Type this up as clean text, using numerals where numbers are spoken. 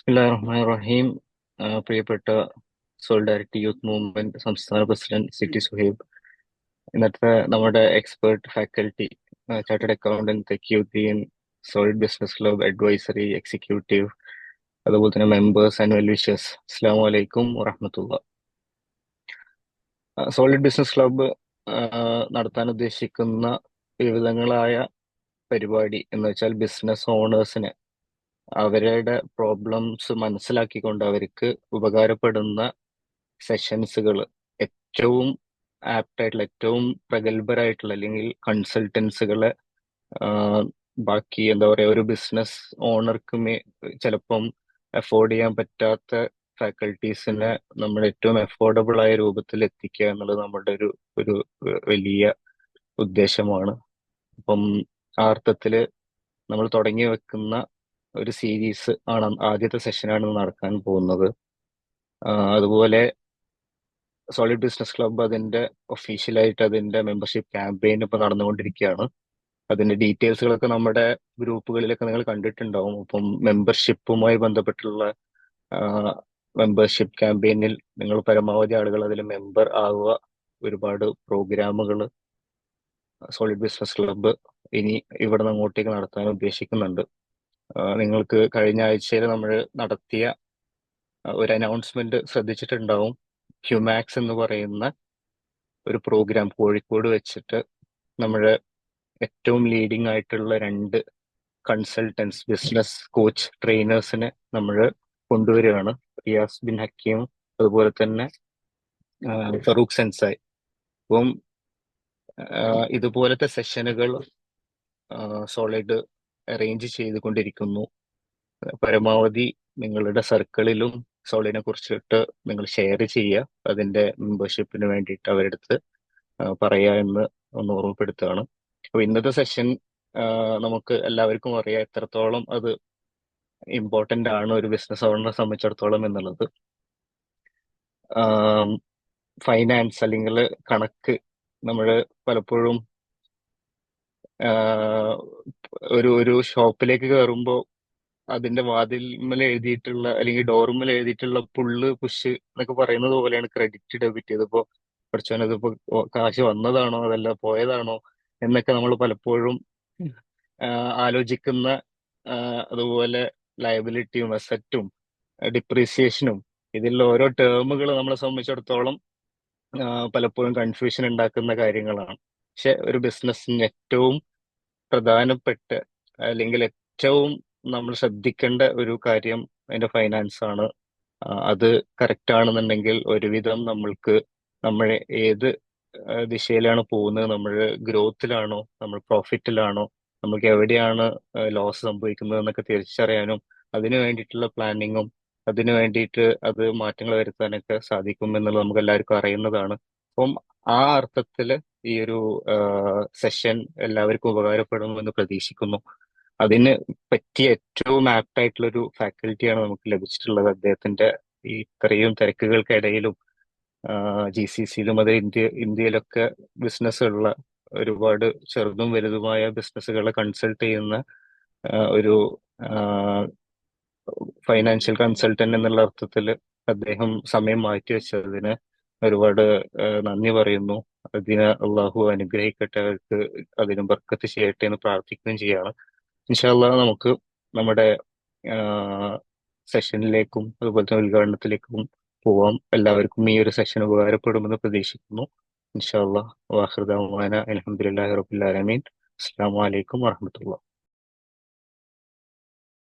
ബിസ്മില്ലാഹിർ റഹ്മാനിർ റഹീം. പ്രിയപ്പെട്ട സോളിഡാരിറ്റി യൂത്ത് മൂവ്മെന്റ് സംസ്ഥാന പ്രസിഡന്റ് സിറ്റി സുഹൈബ്, ഇന്നത്തെ നമ്മുടെ expert faculty, chartered accountant Thakiyuddin, solid business club advisory executive, അതുപോലെ തന്നെ മെമ്പേഴ്സ് ആൻഡ് വെൽ വിഷേഴ്സ്, അസ്സാം വലൈക്കും വറഹമത്തുള്ള. സോളിഡ് ബിസിനസ് ക്ലബ്ബ് നടത്താൻ ഉദ്ദേശിക്കുന്ന വിവിധങ്ങളായ പരിപാടി എന്ന് വെച്ചാൽ ബിസിനസ് ഓണേഴ്സിന് അവരുടെ പ്രോബ്ലംസ് മനസ്സിലാക്കിക്കൊണ്ട് അവർക്ക് ഉപകാരപ്പെടുന്ന സെഷൻസുകൾ, ഏറ്റവും ആപ്റ്റായിട്ടുള്ള ഏറ്റവും പ്രഗത്ഭരായിട്ടുള്ള അല്ലെങ്കിൽ കൺസൾട്ടൻസുകളെ, ബാക്കി എന്താ പറയുക, ഒരു ബിസിനസ് ഓണർക്ക് ചിലപ്പം അഫോർഡ് ചെയ്യാൻ പറ്റാത്ത ഫാക്കൽറ്റീസിനെ നമ്മൾ ഏറ്റവും അഫോർഡബിൾ ആയ രൂപത്തിൽ എത്തിക്കുക എന്നുള്ളത് നമ്മുടെ ഒരു വലിയ ഉദ്ദേശമാണ്. അപ്പം ആ അർത്ഥത്തില് നമ്മൾ തുടങ്ങി വെക്കുന്ന ഒരു സീരീസ് ആണ്, ആദ്യത്തെ സെഷനാണ് നടക്കാൻ പോകുന്നത്. അതുപോലെ സോളിഡ് ബിസിനസ് ക്ലബ്ബ് അതിന്റെ ഒഫീഷ്യലായിട്ട് അതിന്റെ മെമ്പർഷിപ്പ് ക്യാമ്പയിൻ ഇപ്പൊ നടന്നുകൊണ്ടിരിക്കുകയാണ്. അതിന്റെ ഡീറ്റെയിൽസുകളൊക്കെ നമ്മുടെ ഗ്രൂപ്പുകളിലൊക്കെ നിങ്ങൾ കണ്ടിട്ടുണ്ടാവും. അപ്പം മെമ്പർഷിപ്പുമായി ബന്ധപ്പെട്ടുള്ള മെമ്പർഷിപ്പ് ക്യാമ്പയിനിൽ നിങ്ങൾ പരമാവധി ആളുകൾ അതിൽ മെമ്പർ ആവുക. ഒരുപാട് പ്രോഗ്രാമുകൾ സോളിഡ് ബിസിനസ് ക്ലബ്ബ് ഇനി ഇവിടെ നിന്ന് അങ്ങോട്ടേക്ക് നടത്താൻ ഉദ്ദേശിക്കുന്നുണ്ട്. നിങ്ങൾക്ക് കഴിഞ്ഞ ആഴ്ചയിൽ നമ്മൾ നടത്തിയ ഒരു അനൗൺസ്മെന്റ് ശ്രദ്ധിച്ചിട്ടുണ്ടാവും. ഹ്യൂമാക്സ് എന്ന് പറയുന്ന ഒരു പ്രോഗ്രാം കോഴിക്കോട് വെച്ചിട്ട് നമ്മുടെ ഏറ്റവും ലീഡിംഗ് ആയിട്ടുള്ള രണ്ട് കൺസൾട്ടൻസ്, ബിസിനസ് കോച്ച് ട്രെയിനേഴ്സിനെ നമ്മൾ കൊണ്ടുവരികയാണ്. റിയാസ് ബിൻ ഹക്കീം, അതുപോലെ തന്നെ ഫറൂഖ് സെൻസായി. അപ്പം ഇതുപോലത്തെ സെഷനുകൾ സോളിഡ് അറേഞ്ച് ചെയ്തുകൊണ്ടിരിക്കുന്നു. പരമാവധി നിങ്ങളുടെ സർക്കിളിലും സോളിഡിനെ കുറിച്ചിട്ട് നിങ്ങൾ ഷെയർ ചെയ്യുക. അതിന്റെ മെമ്പർഷിപ്പിന് വേണ്ടിയിട്ട് അവരുടെ അടുത്ത് പറയുക എന്ന് ഒന്ന് ഓർമ്മപ്പെടുത്തുകയാണ്. അപ്പൊ ഇന്നത്തെ സെഷൻ നമുക്ക് എല്ലാവർക്കും അറിയാം എത്രത്തോളം അത് ഇമ്പോർട്ടന്റ് ആണ് ഒരു ബിസിനസ് ഓണറെ സംബന്ധിച്ചിടത്തോളം എന്നുള്ളത്. ഫൈനാൻസ് അല്ലെങ്കിൽ കണക്ക് നമ്മൾ പലപ്പോഴും ഒരു ഒരു ഷോപ്പിലേക്ക് കയറുമ്പോൾ അതിന്റെ വാതിൽമേൽ എഴുതിയിട്ടുള്ള അല്ലെങ്കിൽ ഡോറുമേൽ എഴുതിയിട്ടുള്ള പുള്ള് പുഷ് എന്നൊക്കെ പറയുന്നത് പോലെയാണ് ക്രെഡിറ്റ് ഡെബിറ്റ്. ഇതിപ്പോ പഠിച്ചോനെ, ഇതിപ്പോ കാശ് വന്നതാണോ അതല്ല പോയതാണോ എന്നൊക്കെ നമ്മൾ പലപ്പോഴും ആലോചിക്കുന്ന, അതുപോലെ ലയബിലിറ്റിയും അസറ്റും ഡിപ്രീസിയേഷനും ഇതിലുള്ള ഓരോ ടേമുകൾ നമ്മളെ സംബന്ധിച്ചിടത്തോളം പലപ്പോഴും കൺഫ്യൂഷൻ ഉണ്ടാക്കുന്ന കാര്യങ്ങളാണ്. പക്ഷെ ഒരു ബിസിനസ്സിന് ഏറ്റവും പ്രധാനപ്പെട്ട അല്ലെങ്കിൽ ഏറ്റവും നമ്മൾ ശ്രദ്ധിക്കേണ്ട ഒരു കാര്യം അതിന്റെ ഫൈനാൻസ് ആണ്. അത് കറക്റ്റ് ആണെന്നുണ്ടെങ്കിൽ ഒരുവിധം നമ്മൾക്ക് നമ്മൾ ഏത് ദിശയിലാണ് പോകുന്നത്, നമ്മൾ ഗ്രോത്തിലാണോ നമ്മൾ പ്രോഫിറ്റിലാണോ, നമുക്ക് എവിടെയാണ് ലോസ് സംഭവിക്കുന്നത് എന്നൊക്കെ തിരിച്ചറിയാനും അതിനു വേണ്ടിയിട്ടുള്ള പ്ലാനിങ്ങും അതിനു വേണ്ടിയിട്ട് അത് മാറ്റങ്ങൾ വരുത്താനൊക്കെ സാധിക്കും എന്നുള്ളത് നമുക്ക് എല്ലാവർക്കും അറിയുന്നതാണ്. അപ്പം ആ അർത്ഥത്തില് ഈ ഒരു സെഷൻ എല്ലാവർക്കും ഉപകാരപ്പെടുമെന്ന് പ്രതീക്ഷിക്കുന്നു. അതിന് പറ്റിയ ഏറ്റവും ആപ്റ്റ് ആയിട്ടുള്ള ഒരു ഫാക്കൽറ്റിയാണ് നമുക്ക് ലഭിച്ചിട്ടുള്ളത്. അദ്ദേഹത്തിന്റെ ഈ ഇത്രയും തിരക്കുകൾക്കിടയിലും GCCയിലും അത് ഇന്ത്യയിലൊക്കെ ബിസിനസ്സുള്ള ഒരുപാട് ചെറുതും വലുതുമായ ബിസിനസ്സുകളെ കൺസൾട്ട് ചെയ്യുന്ന ഒരു ഫൈനാൻഷ്യൽ കൺസൾട്ടന്റ് എന്നുള്ള അർത്ഥത്തിൽ അദ്ദേഹം സമയം മാറ്റിവെച്ചതിന് ഒരുപാട് നന്ദി പറയുന്നു. അതിന് അള്ളാഹു അനുഗ്രഹിക്കട്ടെ, അവർക്ക് അതിന് ബർക്കത്ത് ചെയ്യട്ടെ എന്ന് പ്രാർത്ഥിക്കുകയും ചെയ്യാണ്. ഇൻഷാ അള്ളാഹ് നമുക്ക് നമ്മുടെ സെഷനിലേക്കും അതുപോലെ തന്നെ ഉദ്ഘാടനത്തിലേക്കും പോവാം. എല്ലാവർക്കും ഈ ഒരു സെഷൻ ഉപകാരപ്പെടുമെന്ന് പ്രതീക്ഷിക്കുന്നു. ഇൻഷാ അള്ളാഹ് വാഹിർ ദഅ്വാന അൽഹംദുലില്ലാഹി റബ്ബിൽ ആലമീൻ. അസ്സലാമു അലൈക്കും വറഹ്മത്തുള്ളാഹി.